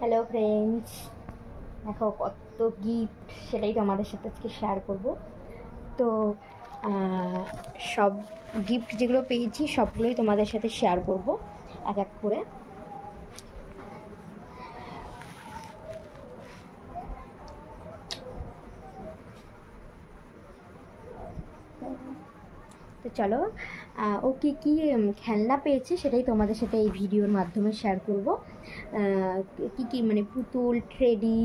Hello friends, দেখো কত gift, সেটাই তোমাদের সাথে আজকে শেয়ার করব। তো সব গিফট যেগুলো পেয়েছি সবগুলোই তোমাদের সাথে শেয়ার করব এক এক করে। তো চলো, ও কী কী খেলনা পেয়েছে সেটাই তোমাদের সাথে এই ভিডিওর মাধ্যমে শেয়ার করব। কী কী মানে পুতুল, ট্রেডি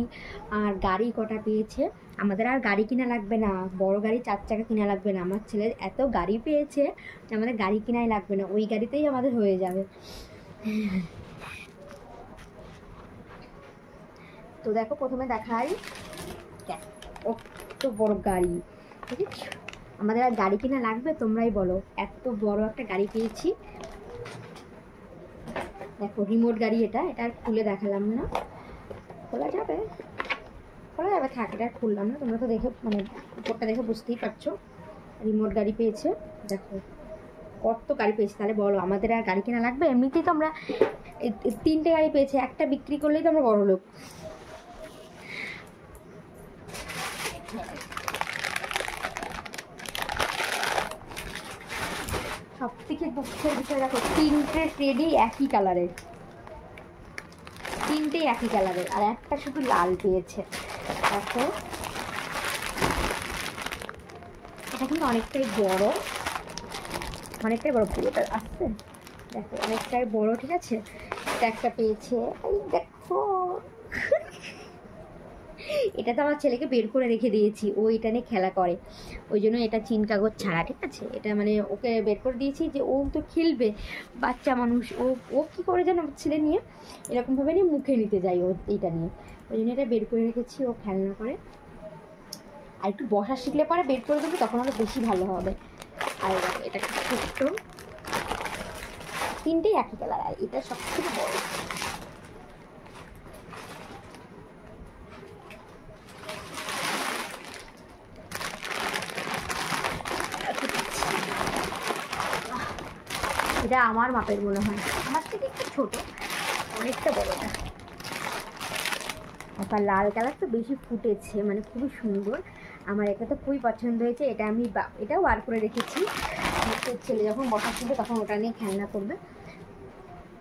আর গাড়ি কটা পেয়েছে। আমাদের আর গাড়ি কিনা লাগবে না, বড় গাড়ি 4 চাকা কিনা লাগবে না। আমার ছেলে এত গাড়ি পেয়েছে যে আমাদের গাড়ি কিনাই লাগবে না, ওই গাড়িতেই আমাদের হয়ে যাবে। তো দেখো, প্রথমে দেখাই কত বড় গাড়ি, ঠিক আছে? আমাদের আর গাড়ি কিনা লাগবে, তোমরাই বলো। এত বড় একটা গাড়ি পেয়েছি, দেখো রিমোট গাড়ি। এটা আর খুলে দেখালাম না, খোলা যাবে থাক, এটা খুললাম না। তোমরা তো দেখে মানে উপরটা দেখে বুঝতেই পারছো রিমোট গাড়ি পেয়েছে। দেখো কত গাড়ি পেয়েছে, তাহলে বলো আমাদের আর গাড়ি কেনা লাগবে? এমনিতেই তো আমরা 3টে গাড়ি পেয়েছি, একটা বিক্রি করলেই তো আমরা বড় লোক। সব থেকে দুঃখের বিষয়, দেখো 3টে টেডি একই কালারের, 3টেই একই কালারের, আর একটা শুধু লাল পেয়েছে। দেখো এটা কিন্তু অনেকটাই বড়, পুরোটা আসছে। দেখো অনেকটাই বড়, ঠিক আছে? এটা একটা পেয়েছে, দেখো এটা তো আমার ছেলেকে বের করে রেখে দিয়েছি, ও এটা নিয়ে খেলা করে, ওই জন্য এটা চিন কাগজ ছাড়া, ঠিক আছে? এটা মানে ওকে বের করে দিয়েছি যে ও তো খেলবে, বাচ্চা মানুষ, ও কী করে যেন ছেলে নিয়ে এরকমভাবে নিয়ে মুখে নিতে যায় ও এইটা নিয়ে, ওই জন্য এটা বের করে রেখেছি, ও খেলনা করে। আর একটু বসা শিখলে পরে বের করে দেবে, তখন আরও বেশি ভালো হবে। আর এটা ছোট্ট, 3টেই একই কালার, আর এটা সব থেকে বড়। এটা আমার মাপের মনে হয়, আমার থেকে একটু ছোট, অনেকটা বড় না। আবার লাল কালার তো বেশি ফুটেছে, মানে খুবই সুন্দর, আমার এটা তো খুবই পছন্দ হয়েছে। এটা আমি এটাও বার করে রেখেছি, ছেলে যখন বসা শিখবে তখন ওটা নিয়ে খেলনা করবে।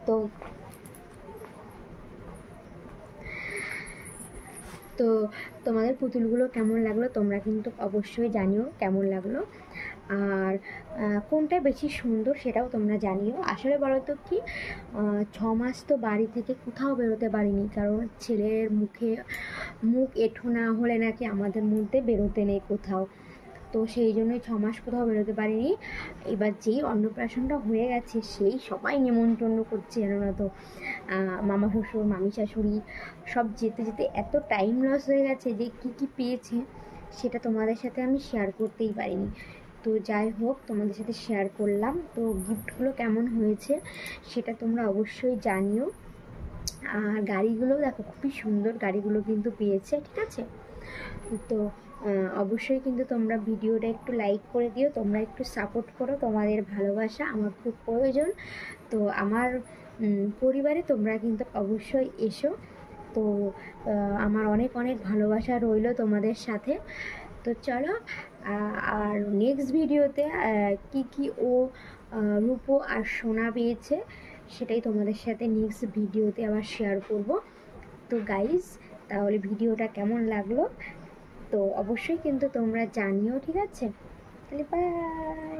তো তো তোমাদের পুতুলগুলো কেমন লাগলো তোমরা কিন্তু অবশ্যই জানিও কেমন লাগলো, আর কোনটা বেশি সুন্দর সেটাও তোমরা জানিও। আসলে বলো তো কি, 6 মাস তো বাড়ি থেকে কোথাও বেরোতে পারিনি, কারণ ছেলের মুখ এঁঠো না হলে নাকি আমাদের মধ্যে বেরোতে নেই কোথাও। তো সেই জন্যই 6 মাস কোথাও বেরোতে পারিনি। এবার যেই অন্নপ্রাশনটা হয়ে গেছে, সেই সবাই নেমন্তন্ন করছে, জানো না তো, মামা শ্বশুর, মামি শাশুড়ি, সব যেতে যেতে এত টাইম লস হয়ে গেছে যে কী পেয়েছে সেটা তোমাদের সাথে আমি শেয়ার করতেই পারিনি। তো যাই হোক, তোমাদের সাথে শেয়ার করলাম। তো গিফটগুলো কেমন হয়েছে সেটা তোমরা অবশ্যই জানিও। আর গাড়িগুলো দেখো খুবই সুন্দর, গাড়িগুলো কিন্তু পেয়েছে, ঠিক আছে? তো অবশ্যই কিন্তু তোমরা ভিডিওটা একটু লাইক করে দিও, তোমরা একটু সাপোর্ট করো, তোমাদের ভালোবাসা আমার খুব প্রয়োজন। তো আমার পরিবারে তোমরা কিন্তু অবশ্যই এসো। তো আমার অনেক অনেক ভালোবাসা রইলো তোমাদের সাথে। তো চলো, আর নেক্সট ভিডিওতে কি ও রূপো আর সোনা পেয়েছে সেটাই তোমাদের সাথে নেক্সট ভিডিওতে আবার শেয়ার করব। তো গাইস, তাহলে ভিডিওটা কেমন লাগলো তো অবশ্যই কিন্তু তোমরা জানিও, ঠিক আছে? তাহলে বাই।